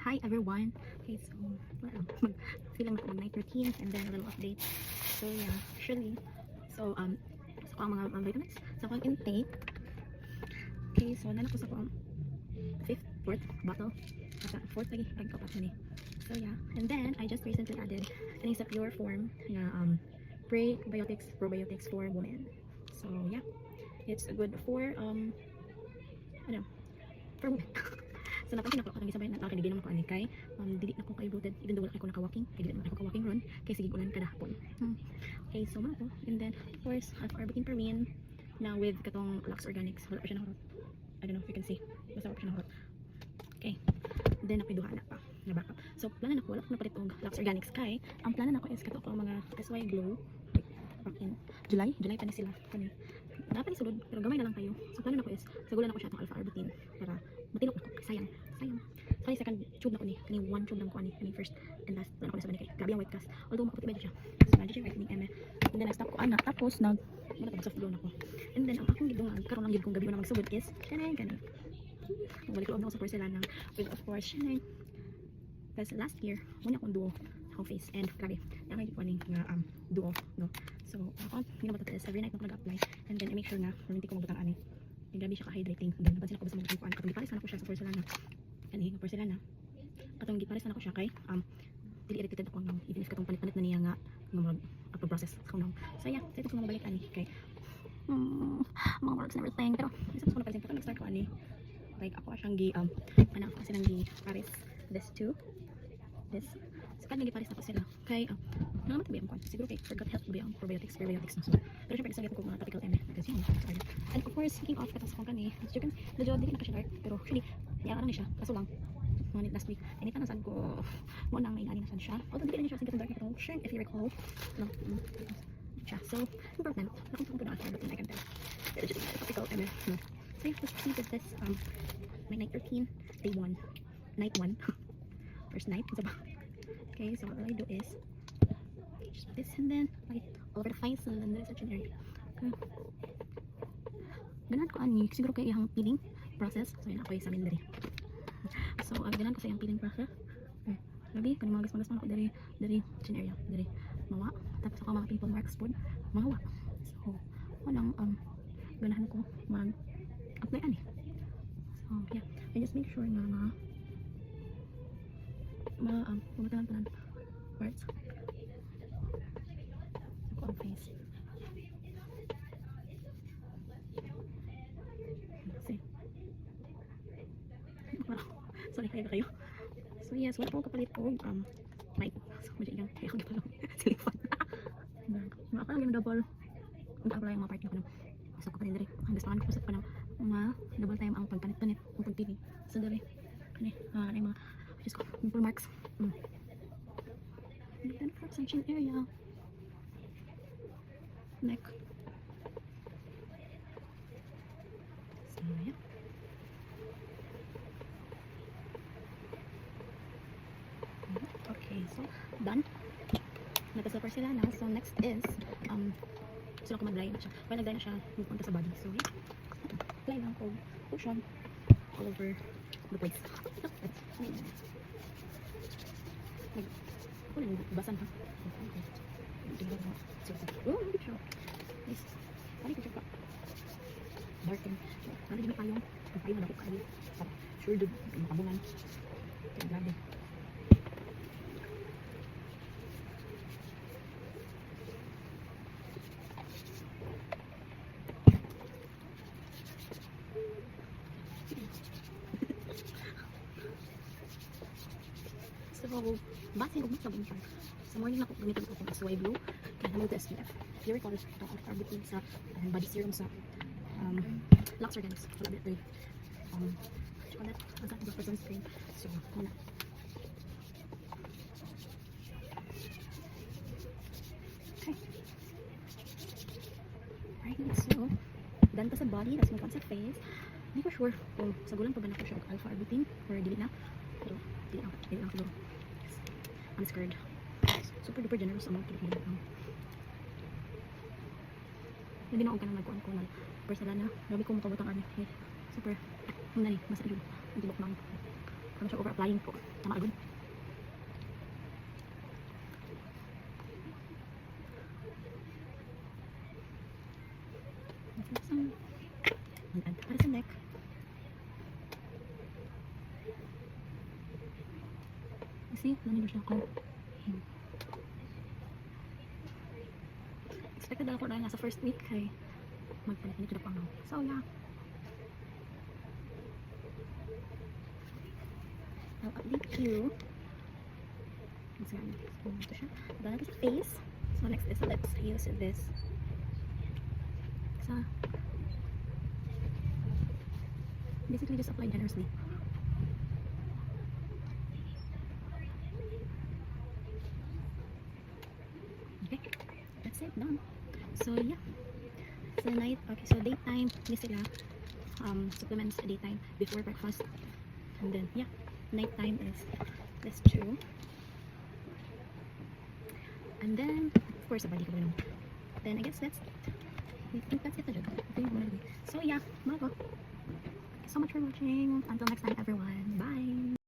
Hi everyone. Okay, so feeling ako ng night routine and then a little update. So yeah, actually, so sa mga vitamins, sa akong intake. Okay, so nalak ko sa akong fourth bottle. Sa fourth lagi pag kapat ni. So yeah, and then I just recently added kaning sa pure form na prebiotics, probiotics for women. So yeah, it's good for for women. So napansin ako kanang sabay na ako kanigin naman ko ani kay dili na ko kay bloated even though wala kay ko naka-walking kay dili naman ako walking ron kay sige ulan kada hapon. Okay, so man ako and then of course Arbutin Permin na with katong Lux Organics wala pa siya nahurot. I don't know if you can see basta wala pa siya nahurot. Okay, then napiduha na pa na backup. So planan ako wala ko napalit og Lux Organics kay ang planan ako is kato ko mga SY Glow back in July pa ni sila kani dapat ni sulod pero gamay na lang kayo. So planan ako is sagulan ako siya tong Alpha Arbutin para matilok ako sayang sorry second tube na ko ni one tube lang ko ani first and last plan ako na sa banikay grabe ang white cast although maputi ba siya so medyo siya whitening eme and then nag-stop ko ana tapos wala pa soft glow na ko and then ang akong gidungan karon lang gid kong gabi na magsugod is kanay wala ko ako sa porcelana with of course shinay because last year wala akong duo akong face and grabe ang gid ko ning duo no so ako ginawa ko every night na nag-apply and then I make sure na hindi ko magbutang ani yung grabe siya ka-hydrating. Then napansin ako basta mag-kuan katong gipares na ako siya sa porcelana. Kani nga porcelana. Katong gipares na ako siya kay dili irritated ako nang even if katong panit-panit na niya nga mag process ako nang. So yeah, sa ito ko mabalik ani kay mga works and everything. Pero isa ko na present ko nag-start ko ani. Like ako siyang gi ana ako silang gi pares this two. This so kan gipares na ko sila kay naman ba yung kwan siguro kay forgot health ba yung probiotics na so pero syempre isa ko mga topical magazine and of course speaking of katas ko kani as you can medyo dili na ka siya dark pero actually yara na siya kaso lang ngunit last week anytime nasan ko mo nang nainani nasan siya although dili na siya sige dark pero sure if you recall no siya so improvement nakong ko na siya but I can tell pero just topical so yeah let's proceed with this my night routine day 1 night 1 first night so okay so what I do is just put this and then like over the face and then there's such an area okay ganahan ko ani siguro kay iyang peeling process so yun ako sa amin dali so ganahan ko sa iyang peeling process okay labi kani mga gaspagas ako dari chin area dari mawa tapos ako mga pimple marks pod mawa so walang ganahan ko mag apply ani so yeah I just make sure na pumatalan parts ako ang face see sorry kayo so yes wala po kapalit po mic so medyo lang kaya ako gipalo silifan ako lang yung double kung ako lang yung mga part na so ko pa rin dali ang gusto ko pa ng mga double time ang pagpanit-panit ang pagpili so dali kani ay mga just ko pimple marks and then for some chin area neck so yeah okay so done nagka-silver sila na so next is gusto ko mag-dry na siya while nag-dry na siya pupunta sa body so yeah apply lang ko lotion all over the place ako lang basan ha oh hindi siya nice pari ko siya pa darken pari di payong payong na ako kayo sure dude makabungan kaya grabe so basin og sa bunta sa morning ako gamiton ko ang SY Blue kaya naman ito SPF if you recall itong Arbutin sa body serum sa Lux Organics wala ba ito chocolate ang sa person screen so muna okay alright so done pa sa body tapos move on sa face hindi ko sure kung sa gulang pa ba na ko siya Alpha Arbutin or dili na pero dili lang siguro I'm scared super duper generous amount hindi na ako ka na nagkuhan ko porcelana grabe ko makabutang army super muna ni mas ayun ang tibok ng Ano siya over-applying po. Tama agad. Para sa neck. See, nanino siya ako. Expected na ako na nga sa first week kay magpalit na pang so yeah. I'll update you. So ito siya. Done na sa face. So next is lips. I use this. So basically just apply generously. Okay, that's it, done. So yeah, so night, okay, so daytime, ni sila supplements daytime before breakfast, and then yeah, nighttime is this two, and then of course a body ko lang. Then I guess that's it. I think that's it na dyan. So yeah, mga ko, thank you so much for watching. Until next time everyone, bye.